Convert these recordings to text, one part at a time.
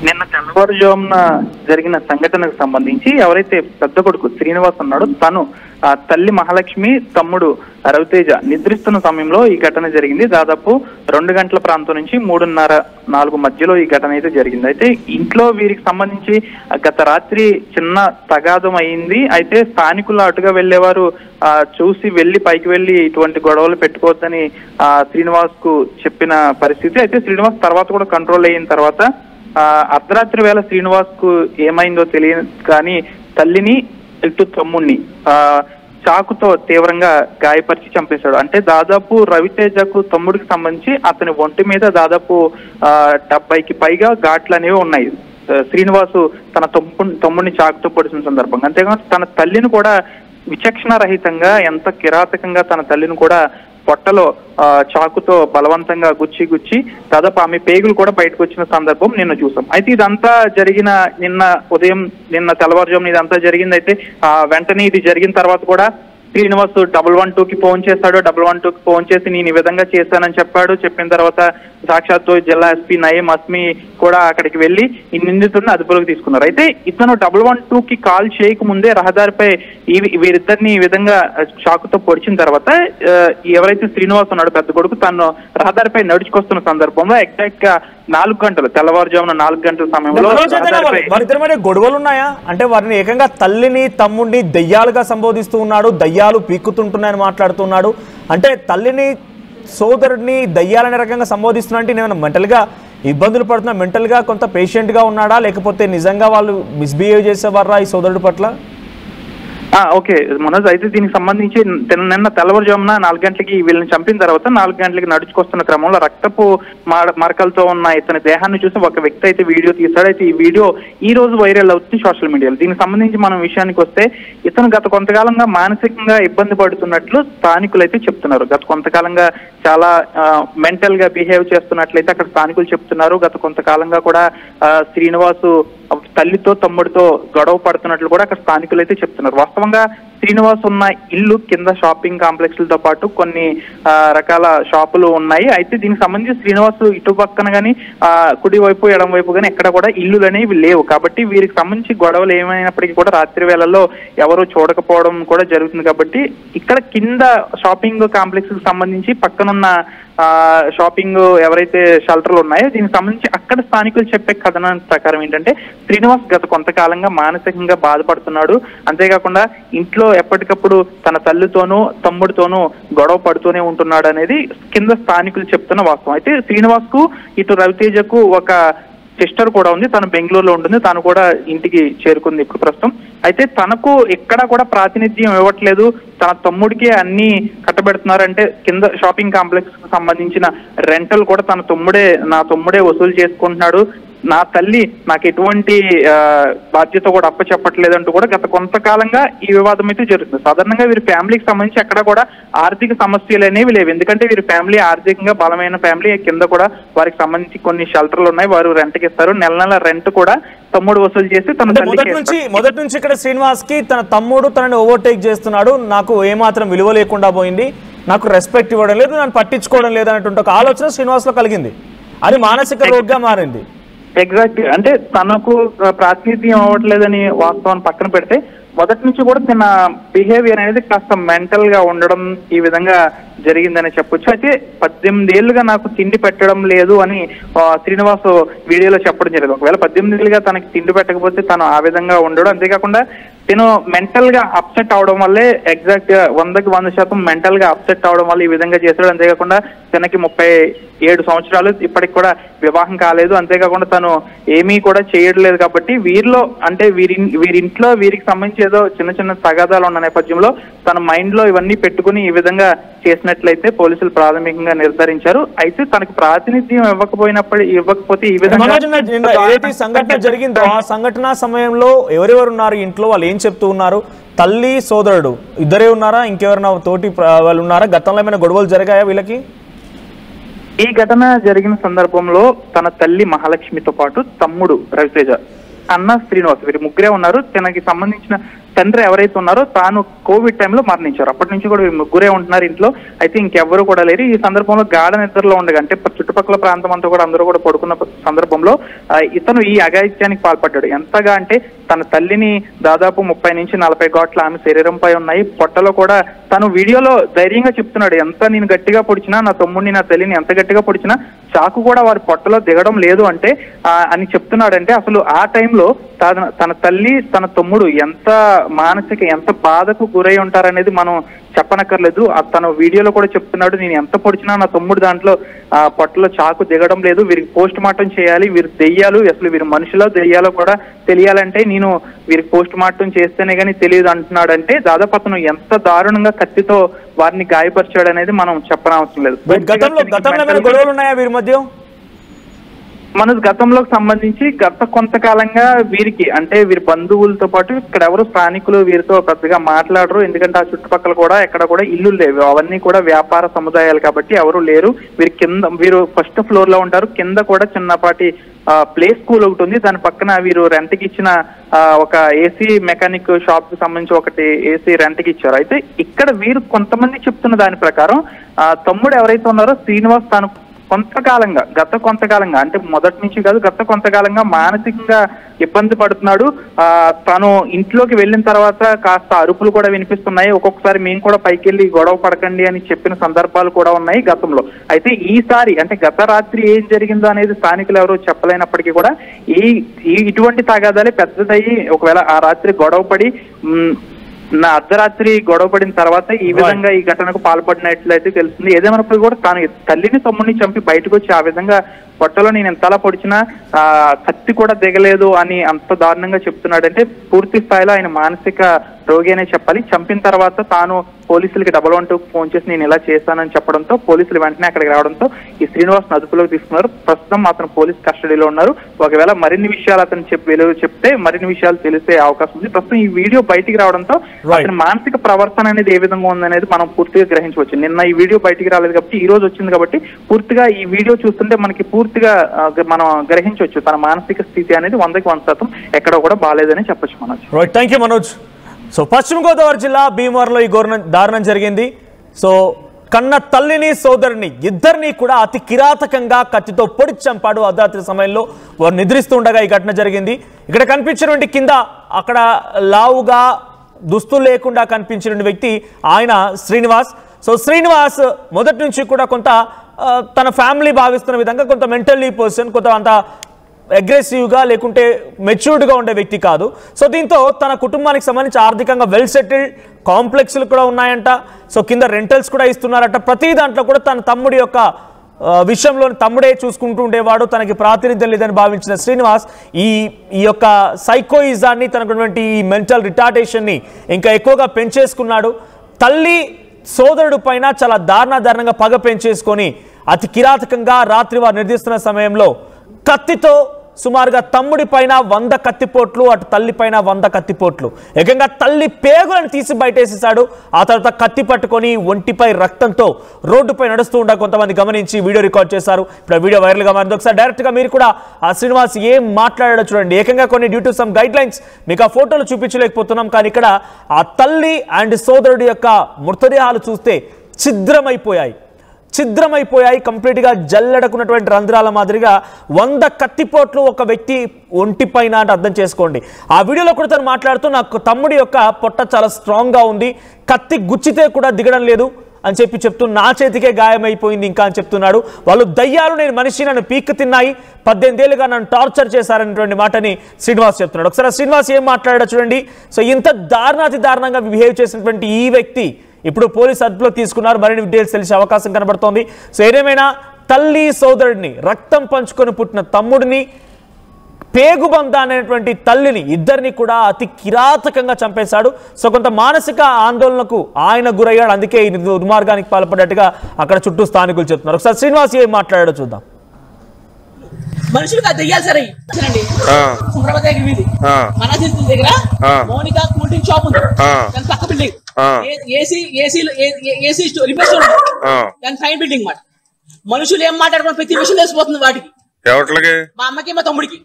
నిన్న తెల్లవారుజామున జరిగిన సంఘటనకు సంబంధించి ఎవరైతే పెద్ద కొడుకు శ్రీనివాస్ ఉన్నాడో తను తల్లి మహాలక్ష్మి తమ్ముడు రవితేజ నిద్రిస్తున్న సమయంలో ఈ ఘటన జరిగింది. దాదాపు 2 గంటల ప్రాంతం నుంచి 3:30-4 మధ్యలో ఈ ఘటన అయితే జరిగింది. అయితే ఇంట్లో వీరికి సంబంధించి గత రాత్రి చిన్న తగాదం అయింది. అయితే స్థానికులు అటుగా వెళ్లేవారు చూసి పైకి వెళ్లి ఇటువంటి గొడవలు పెట్టుకోవద్దని శ్రీనివాస్ కు చెప్పిన పరిస్థితి. అయితే శ్రీనివాస్ తర్వాత కూడా కంట్రోల్ అయిన తర్వాత అర్ధరాత్రి వేళ శ్రీనివాస్ కు ఏమైందో తెలియదు కానీ తల్లిని ఇటు తమ్ముడిని చాకుతో తీవ్రంగా గాయపరిచి చంపేశాడు. అంటే దాదాపు రవితేజకు తమ్ముడికి సంబంధించి అతని ఒంటి మీద దాదాపు 70కి పైగా ఘాట్లు అనేవి ఉన్నాయి. శ్రీనివాసు తన తమ్ముడిని చాకుతో పొడిచిన సందర్భంగా. అంతేకాదు తన తల్లిని కూడా విచక్షణ రహితంగా ఎంత కిరాతకంగా తన తల్లిని కూడా పొట్టలో చాకుతో బలవంతంగా గుచ్చి దాదాపు ఆమె పేగులు కూడా బయటకు వచ్చిన సందర్భం నిన్న చూసాం. అయితే ఇదంతా జరిగిన నిన్న తెల్లవారుజామున ఇదంతా జరిగింది. అయితే వెంటనే ఇది జరిగిన తర్వాత కూడా శ్రీనివాస్ 112కి ఫోన్ చేశాడు. 112కి ఫోన్ చేసి నేను ఈ విధంగా చేశానని చెప్పాడు. చెప్పిన తర్వాత సాక్షాత్తు జిల్లా ఎస్పీ నయీం అస్మి కూడా అక్కడికి వెళ్లి ఈ నిందితుడిని అదుపులోకి తీసుకున్నారు. అయితే ఇతను 112కి కాల్ చేయకముందే రహదారిపై వీరిద్దరిని ఈ విధంగా చాకుతో పొడిచిన తర్వాత ఎవరైతే శ్రీనివాస్ ఉన్నాడు పెద్ద కొడుకు తను రహదారిపై నడుచుకొస్తున్న సందర్భంలో ఎగ్జాక్ట్ గా 4 గంటలు తెల్లవారుజామున 4 గంటల సమయంలో వారిద్దరి మధ్య గొడవలు ఉన్నాయా? అంటే వారిని ఏకంగా తల్లిని తమ్ముడిని దయ్యాలుగా సంబోధిస్తూ ఉన్నాడు, దయ్యాలు పీక్కుతుంటున్నాయని మాట్లాడుతున్నాడు. అంటే తల్లిని సోదరుడిని దయ్యాలనే రకంగా సంబోధిస్తున్నా అంటే నేను మెంటల్గా ఇబ్బందులు పడుతున్నా, మెంటల్గా కొంత పేషెంట్గా ఉన్నాడా లేకపోతే నిజంగా వాళ్ళు మిస్బిహేవ్ చేసేవారా ఈ సోదరుడి పట్ల? ఓకే మనోజ్, అయితే దీనికి సంబంధించి నిన్న తెల్లవారుజామున 4 గంటలకి వీళ్ళని చంపిన తర్వాత 4 గంటలకి నడుచుకొస్తున్న క్రమంలో రక్తపు మరకలతో ఉన్న ఇతని దేహాన్ని చూసి ఒక వ్యక్తి అయితే వీడియో తీశాడు. అయితే ఈ వీడియో ఈ రోజు వైరల్ అవుతుంది సోషల్ మీడియాలో. దీనికి సంబంధించి మనం విషయానికి వస్తే ఇతను గత కొంతకాలంగా మానసికంగా ఇబ్బంది పడుతున్నట్లు స్థానికులు అయితే చెప్తున్నారు. గత కొంతకాలంగా చాలా మెంటల్ గా బిహేవ్ చేస్తున్నట్లయితే అక్కడ స్థానికులు చెప్తున్నారు. గత కొంతకాలంగా కూడా శ్రీనివాసు తల్లితో తమ్ముడితో గొడవ పడుతున్నట్లు కూడా అక్కడ స్థానికులు అయితే చెప్తున్నారు. వాస్తవంగా శ్రీనివాస్ ఉన్న ఇల్లు కింద షాపింగ్ కాంప్లెక్స్లతో పాటు కొన్ని రకాల షాపులు ఉన్నాయి. అయితే దీనికి సంబంధించి శ్రీనివాస్ ఇటు పక్కన కానీ కుడి వైపు ఎడం వైపు కానీ ఎక్కడ కూడా ఇల్లులు అనేవి లేవు. కాబట్టి వీరికి సంబంధించి గొడవలు ఏమైనప్పటికీ కూడా రాత్రి వేళల్లో ఎవరు చూడకపోవడం కూడా జరుగుతుంది. కాబట్టి ఇక్కడ కింద షాపింగ్ కాంప్లెక్స్ కి సంబంధించి పక్కనున్న షాపింగ్ ఎవరైతే షెల్టర్లు ఉన్నాయో దీనికి సంబంధించి అక్కడ స్థానికులు చెప్పే కథనం ప్రకారం ఏంటంటే శ్రీనివాస్ గత కొంతకాలంగా మానసికంగా బాధపడుతున్నాడు. అంతేకాకుండా ఇంట్లో ఎప్పటికప్పుడు తన తల్లితోనూ తమ్ముడితోనూ గొడవ పడుతూనే ఉంటున్నాడు అనేది కింద స్థానికులు చెప్తున్న వాస్తవం. అయితే శ్రీనివాస్ కు ఇటు రవితేజకు ఒక సిస్టర్ కూడా ఉంది. తను బెంగళూరులో ఉంటుంది. తను కూడా ఇంటికి చేరుకుంది ఇప్పుడు ప్రస్తుతం. అయితే తనకు ఎక్కడా కూడా ప్రాతినిధ్యం ఇవ్వట్లేదు. తన తమ్ముడికి అన్ని కట్టబెడుతున్నారంటే కింద షాపింగ్ కాంప్లెక్స్ కు సంబంధించిన రెంటల్ కూడా నా తమ్ముడే వసూలు చేసుకుంటున్నాడు. నా తల్లి నాకు ఎటువంటి బాధ్యత కూడా అప్పచెప్పట్లేదంటూ కూడా గత కొంతకాలంగా ఈ వివాదం అయితే జరుగుతుంది. సాధారణంగా వీరి ఫ్యామిలీకి సంబంధించి అక్కడ కూడా ఆర్థిక సమస్యలు అనేవి లేవు. ఎందుకంటే వీరి ఫ్యామిలీ ఆర్థికంగా బలమైన ఫ్యామిలీ. కింద కూడా వారికి సంబంధించి కొన్ని షెల్టర్లు ఉన్నాయి. వారు రెంట్కి ఇస్తారు. నెల రెంట్ కూడా తమ్ముడు వసూలు చేసి తన మొదటి నుంచి ఇక్కడ శ్రీనివాస్ కి తన తమ్ముడు తనని ఓవర్టేక్ చేస్తున్నాడు, నాకు ఏమాత్రం విలువ లేకుండా పోయింది, నాకు రెస్పెక్ట్ ఇవ్వడం లేదు, నన్ను పట్టించుకోవడం లేదు అనేటువంటి ఒక ఆలోచన శ్రీనివాస్ లో కలిగింది. అది మానసిక రోగ్గా మారింది. ఎగ్జాక్ట్. అంటే తనకు ప్రాతినిధ్యం అవ్వట్లేదని వాస్తవాన్ని పక్కన పెడితే మొదటి నుంచి కూడా తన బిహేవియర్ అనేది కాస్త మెంటల్ గా ఉండడం ఈ విధంగా జరిగిందని చెప్పొచ్చు. అయితే 18 ఏళ్లుగా నాకు తిండి పెట్టడం లేదు అని శ్రీనివాస్ వీడియోలో చెప్పడం జరిగింది. ఒకవేళ 18 ఏళ్ళుగా తనకి తిండి పెట్టకపోతే తను ఆ విధంగా ఉండడు. అంతేకాకుండా తను మెంటల్ గా అప్సెట్ అవడం వల్లే ఎగ్జాక్ట్ 100% మెంటల్ గా అప్సెట్ అవడం వల్ల ఈ విధంగా చేశాడు. అంతేకాకుండా తనకి 37 సంవత్సరాలు ఇప్పటికి కూడా వివాహం కాలేదు. అంతేకాకుండా తను ఏమీ కూడా చేయట్లేదు. కాబట్టి వీరిలో అంటే వీరింట్లో వీరికి సంబంధించి ఏదో చిన్న తగాదాలు ఉన్న నేపథ్యంలో తన మైండ్ లో ఇవన్నీ పెట్టుకుని ఈ విధంగా చేసినట్లయితే పోలీసులు ప్రాథమికంగా నిర్ధారించారు. అయితే తనకు ప్రాతినిధ్యం ఇవ్వకపోతే ఈ విధంగా ఏదైతే సంఘటన జరిగిందో ఆ సంఘటన సమయంలో ఎవరెవరు ఉన్నారు ఇంట్లో, వాళ్ళు ఏం చెప్తూ ఉన్నారు? తల్లి సోదరుడు ఇద్దరే ఉన్నారా? ఇంకెవరైనా తోటి వాళ్ళు ఉన్నారా? గతంలో ఏమైనా గొడవలు జరిగాయా వీళ్ళకి? ఈ ఘటన జరిగిన సందర్భంలో తన తల్లి మహాలక్ష్మితో పాటు తమ్ముడు రవితేజ, అన్న శ్రీనివాస్ వీరి ముగ్గురే ఉన్నారు. తనకి సంబంధించిన తండ్రి ఎవరైతే ఉన్నారో తాను కోవిడ్ టైంలో మరణించారు. అప్పటి నుంచి కూడా వీరు ముగ్గురే ఉంటున్నారు ఇంట్లో. అయితే ఇంకెవ్వరు కూడా లేరు. ఈ సందర్భంలో గాఢ నిద్రలో ఉండగా అంటే చుట్టుపక్కల ప్రాంతం అంతా కూడా అందరూ కూడా పడుకున్న సందర్భంలో ఇతను ఈ అఘాయిత్యానికి పాల్పడ్డాడు. ఎంతగా అంటే తన తల్లిని దాదాపు 30 నుంచి 40 ఘాట్లు ఆమె శరీరంపై ఉన్నాయి, పొట్టలో కూడా తను వీడియోలో ధైర్యంగా చెప్తున్నాడు, ఎంత నేను గట్టిగా పొడిచినా, నా తమ్ముడిని నా తల్లిని ఎంత గట్టిగా పొడిచినా చాకు కూడా వారి పొట్టలో దిగడం లేదు అంటే అని చెప్తున్నాడంటే అసలు ఆ టైంలో తన తల్లి తన తమ్ముడు ఎంత మానసిక ఎంత బాధకు గురై ఉంటారనేది మనం చెప్పనక్కర్లేదు. తన వీడియోలో కూడా చెప్తున్నాడు, నేను ఎంత పొడిచినా నా తమ్ముడు దాంట్లో పొట్టలో చాకు దిగడం లేదు, వీరికి పోస్ట్ మార్టం చేయాలి, వీరు దెయ్యాలు, అసలు వీరు మనుషులో దెయ్యాలో కూడా తెలియాలంటే నేను వీరికి పోస్ట్ మార్టం చేస్తేనే కానీ తెలియదు అంటున్నాడంటే దాదాపు అతను ఎంత దారుణంగా కత్తితో వారిని గాయపరిచాడు అనేది మనం చెప్పనవసరం లేదు. గొడవలు ఉన్నాయా వీరి మధ్య? మన గతంలోకి సంబంధించి గత కొంతకాలంగా వీరికి అంటే వీరి బంధువులతో పాటు ఇక్కడ ఎవరు స్థానికులు వీరితో పెద్దగా మాట్లాడరు, ఎందుకంటే ఆ చుట్టుపక్కల కూడా ఎక్కడ కూడా ఇల్లు లేవు, అవన్నీ కూడా వ్యాపార సముదాయాలు కాబట్టి ఎవరు లేరు. వీరు ఫస్ట్ ఫ్లోర్ లో ఉంటారు, కింద కూడా చిన్నపాటి ప్లే స్కూల్ ఒకటి ఉంది, దాని పక్కన వీరు రెంట్కి ఇచ్చిన ఒక ఏసీ మెకానిక్ షాప్ కి సంబంధించి ఒకటి ఏసీ రెంట్కి ఇచ్చారు. అయితే ఇక్కడ వీరు కొంతమంది చెప్తున్న దాని ప్రకారం తమ్ముడు ఎవరైతే ఉన్నారో శ్రీనివాస్ తాను గత కొంతకాలంగా అంటే మొదటి నుంచి కాదు, గత కొంతకాలంగా మానసికంగా ఇబ్బంది పడుతున్నాడు. తను ఇంట్లోకి వెళ్ళిన తర్వాత కాస్త అరుపులు కూడా వినిపిస్తున్నాయి, ఒక్కొక్కసారి మేము కూడా పైకి వెళ్ళి గొడవ పడకండి అని చెప్పిన సందర్భాలు కూడా ఉన్నాయి గతంలో. అయితే ఈసారి అంటే గత రాత్రి ఏం జరిగిందో అనేది స్థానికులు ఎవరు చెప్పలేనప్పటికీ కూడా ఇటువంటి తగాదాలే పెద్దదయ్యి ఒకవేళ ఆ రాత్రి గొడవ పడి అర్ధరాత్రి గొడవ పడిన తర్వాత ఈ విధంగా ఈ ఘటనకు పాల్పడినట్లయితే తెలుస్తుంది. ఏదేమైనప్పుడు కూడా తాను తల్లిని తమ్ముడిని చంపి బయటకు వచ్చి ఆ విధంగా పొట్టలో నేను ఎంతలా పొడిచినా కత్తి కూడా దిగలేదు అని అంత దారుణంగా చెప్తున్నాడంటే పూర్తి స్థాయిలో ఆయన మానసిక రోగి అనే చెప్పాలి. చంపిన తర్వాత తాను పోలీసులకి 112 ఫోన్ చేసి నేను ఇలా చేశానని చెప్పడంతో పోలీసులు వెంటనే అక్కడికి రావడంతో ఈ శ్రీనివాస్ అదుపులోకి తీసుకున్నారు. ప్రస్తుతం అతను పోలీస్ కస్టడీలో ఉన్నారు. ఒకవేళ మరిన్ని విషయాలు అతను చెప్తే మరిన్ని విషయాలు తెలిసే అవకాశం ఉంది. ప్రస్తుతం ఈ వీడియో బయటికి రావడంతో అతని మానసిక ప్రవర్తన అనేది ఏ విధంగా ఉందనేది మనం పూర్తిగా గ్రహించవచ్చు. నిన్న ఈ వీడియో బయటికి రాలేదు కాబట్టి ఈ రోజు వచ్చింది కాబట్టి పూర్తిగా ఈ వీడియో చూస్తుంటే మనకి పూర్తిగా మనం గ్రహించవచ్చు తన మానసిక స్థితి అనేది 100కి 100% ఎక్కడ కూడా బాగాలేదని చెప్పొచ్చు Manoj. Thank you Manoj. So పశ్చిమ గోదావరి జిల్లా భీమవరంలో ఈ దారుణం జరిగింది. సో కన్న తల్లిని సోదరుని ఇద్దరిని కూడా అతి కిరాతకంగా కత్తితో పొడిచి చంపాడు. అర్ధరాత్రి సమయంలో వారు నిద్రిస్తూ ఉండగా ఈ ఘటన జరిగింది. ఇక్కడ కనిపించినటువంటి కింద అక్కడ లావుగా దుస్తులు లేకుండా కనిపించిన వ్యక్తి ఆయన శ్రీనివాస్. సో శ్రీనివాస్ మొదటి నుంచి కూడా కొంత తన ఫ్యామిలీ భావిస్తున్న విధంగా కొంత మెంటల్లీ పర్సన్, కొంత అంత అగ్రెసివ్గా లేకుంటే మెచ్యూర్డ్గా ఉండే వ్యక్తి కాదు. సో దీంతో తన కుటుంబానికి సంబంధించి ఆర్థికంగా వెల్ సెటిల్డ్, కాంప్లెక్స్లు కూడా ఉన్నాయంట. సో కింద రెంటల్స్ కూడా ఇస్తున్నారట. ప్రతి దాంట్లో కూడా తన తమ్ముడి యొక్క విషయంలో తమ్ముడే చూసుకుంటూ ఉండేవాడు, తనకి ప్రాతినిధ్యం లేదని భావించిన శ్రీనివాస్ ఈ యొక్క సైకోయిజాన్ని, తనకున్నటువంటి ఈ మెంటల్ రిటార్డేషన్ని ఇంకా ఎక్కువగా పెంచేసుకున్నాడు. తల్లి సోదరుడు పైన చాలా దారుణంగా పగ పెంచేసుకొని అతి కిరాతకంగా రాత్రి వారు నిర్దిస్తున్న సమయంలో కత్తితో సుమారుగా తమ్ముడి పైన 100 కత్తిపోట్లు, అటు తల్లి పైన 100 కత్తిపోట్లు, ఏకంగా తల్లి పేగులను తీసి బయటేసేసాడు. ఆ తర్వాత కత్తి పట్టుకొని ఒంటిపై రక్తంతో రోడ్డుపై నడుస్తూ ఉండగా కొంతమంది గమనించి వీడియో రికార్డ్ చేశారు. ఇప్పుడు వీడియో వైరల్గా మారింది. ఒకసారి డైరెక్ట్గా మీరు కూడా ఆ శ్రీనివాస్ ఏం మాట్లాడాడో చూడండి. ఏకంగా కొన్ని due to some guide lines మీకు ఆ ఫోటోలు చూపించలేకపోతున్నాం, కానీ ఇక్కడ ఆ తల్లి అండ్ సోదరుడి యొక్క మృతదేహాలు చూస్తే ఛిద్రమైపోయాయి, కంప్లీట్గా జల్లెడకున్నటువంటి రంధ్రాల మాదిరిగా 100 కత్తిపోట్లు ఒక వ్యక్తి ఒంటి పైన అంటే అర్థం చేసుకోండి. ఆ వీడియోలో కూడా తను మాట్లాడుతూ నాకు తమ్ముడి యొక్క పొట్ట చాలా స్ట్రాంగ్గా ఉంది, కత్తి గుచ్చితే కూడా దిగడం లేదు అని చెప్తూ నా చేతికే గాయమైపోయింది ఇంకా అని చెప్తున్నాడు. వాళ్ళు దయ్యాలు, నేను మనిషి, నన్ను పీక్కు తిన్నాయి, 18 ఏళ్ళుగా నన్ను టార్చర్ చేశారనేటువంటి మాటని శ్రీనివాస్ చెప్తున్నాడు. ఒకసారి శ్రీనివాస్ ఏం మాట్లాడాడో చూడండి. సో ఇంత దారుణంగా బిహేవ్ చేసినటువంటి ఈ వ్యక్తి ఇప్పుడు పోలీసు అదుపులో తీసుకున్నారు. మరిన్ని డీటెయిల్స్ తెలిసే అవకాశం కనబడుతోంది. సో ఏదేమైనా తల్లి సోదరుడిని, రక్తం పంచుకొని పుట్టిన తమ్ముడిని, పేగుబంద అనేటువంటి తల్లిని, ఇద్దరిని కూడా అతి కిరాతకంగా చంపేశాడు. సో కొంత మానసిక ఆందోళనకు ఆయన గురయ్యాడు, అందుకే ఈ దుర్మార్గానికి పాల్పడ్డట్టుగా అక్కడ చుట్టూ స్థానికులు చెప్తున్నారు. ఒకసారి శ్రీనివాస్ ఏం మాట్లాడాడో చూద్దాం. మనుషులు దెయ్యాలు సరే దగ్గర మౌనిక కూల్ డ్రింక్ షాప్ ఉంది, దాని పక్క బిల్డింగ్ ఏసీ రిపేర్ స్టోర్ దాని ఫైన్ బిల్డింగ్ మాట. మనుషులు ఏం మాట్లాడుకుని ప్రతి విషయం తెలిసిపోతుంది వాటికి. మా అమ్మకి మా తమ్ముడికి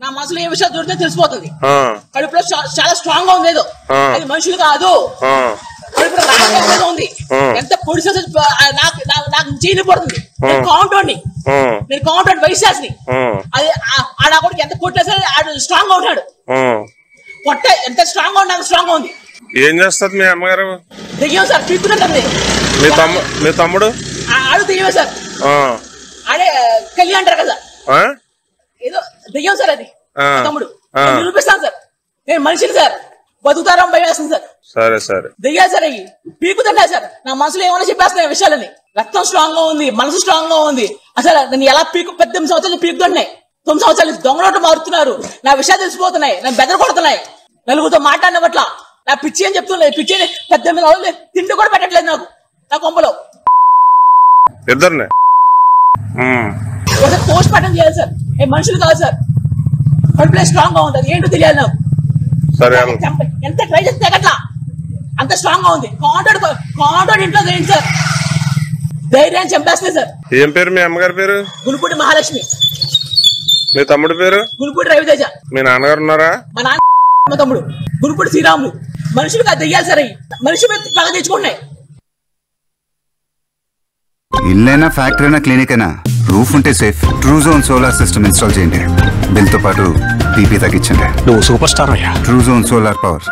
నా మనసులో ఏ విషయాలు దొరికితే తెలిసిపోతుంది. కడుపులో చాలా స్ట్రాంగ్ గా ఉంది, ఏదో అది మనుషులు కాదు. ఉంది ఎంత పొడి నాకు చేయబడుతుంది. నేను కౌంటర్ వైశాస్ని అది ఆడ కూడా ఎంత కొట్టినా సరే ఆడు స్ట్రాంగ్ గా ఉంటాడు. పొట్ట ఎంత స్ట్రాంగ్ గా ఉన్నాడు, స్ట్రాంగ్ గా ఉంది. ఏం చేస్తుంది మీ అమ్మగారు? దెయ్యం సార్, పీక్కుతుంది. మీ తమ్ముడు ఆడు దెయ్యమే సార్. ఆడే కళ్యాణ్ అంటారు కదా, ఏదో దెయ్యం సార్ అది. తమ్ముడు నిరూపిస్తాను సార్, నేను మనిషిని సార్, బతుకుతారా భయం వేస్తుంది సార్. సరే సరే దెయ్యాలు సార్, అవి పీకుతుంటా సార్. నా మనసులో ఏమైనా చెప్పేస్తున్నాయి విషయాలని. రక్తం స్ట్రాంగ్ గా ఉంది, మనసు స్ట్రాంగ్ గా ఉంది. అసలు నేను ఎలా 18 సంవత్సరాలు పీకుతున్నాయి, 9 సంవత్సరాలు దొంగలోటు మారుతున్నారు. నా విషయాలు తెలిసిపోతున్నాయి, నన్ను బెదర కొడుతున్నాయి. నలుగురితో మాట్లాడిన పట్ల నా పిచ్చి అని చెప్తున్నాయి. పిచ్చి 18 రోజులు తిండి కూడా పెట్టట్లేదు నాకు, నా కొంపలో. ఇద్దరిని పోస్ట్ మార్టం చేయాలి సార్. ఏ మనుషులు కాదు సార్, కడుపులో స్ట్రాంగ్ గా ఉంటుంది. ఏంటో తెలియాలి నాకు. ఎంత ట్రై చేస్తే అట్లా అంత స్ట్రాంగ్ గా ఉంది. కాంటాక్ట్ ఇంట్లో చేయండి సార్, ధైర్యాన్ని చంపేస్తుంది సార్. ఏం పేరు మీ అమ్మగారి పేరు? గునుపూడి మహాలక్ష్మి. మీ తమ్ముడు పేరు? గునుపూడి రవితేజ. మీ నాన్నగారు ఉన్నారా? మా నాన్న మా తమ్ముడు గునుపూడి శ్రీరాములు. మనుషులు కాదు దెయ్యాలి సార్, అవి మనిషి మీద పగ తెచ్చుకుంటున్నాయి. ఇల్లైనా ఫ్యాక్టరీ అయినా క్లినిక్ అయినా రూఫ్ ఉంటే safe. Truzon solar system install చేయండి. బిల్ తో పాటు పీపీ తగ్గించండి. నువ్వు సూపర్ స్టార్ అయ్యా. Truzon solar power,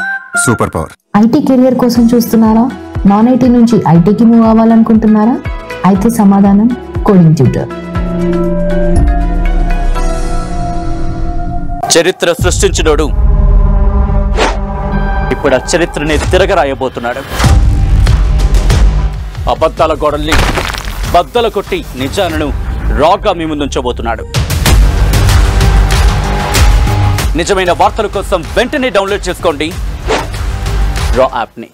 super power. IT career కోసం చూస్తున్నారా? నాన్ ఐటీ నుంచి ఐటీకి మూవ్ అవ్వాలనుకుంటున్నారా? అయితే సమాధానం కోడింగ్ ట్యూటర్. చరిత్ర సృష్టించినోడు ఇప్పుడు ఆ చరిత్రని తిరగరాయబోతున్నాడు. అబద్ధాల గోడల్ని బద్దల కొట్టి నిజాలను రాగా మీ ముందుంచబోతున్నాడు. నిజమైన వార్తల కోసం వెంటనే డౌన్లోడ్ చేసుకోండి రా యాప్ని.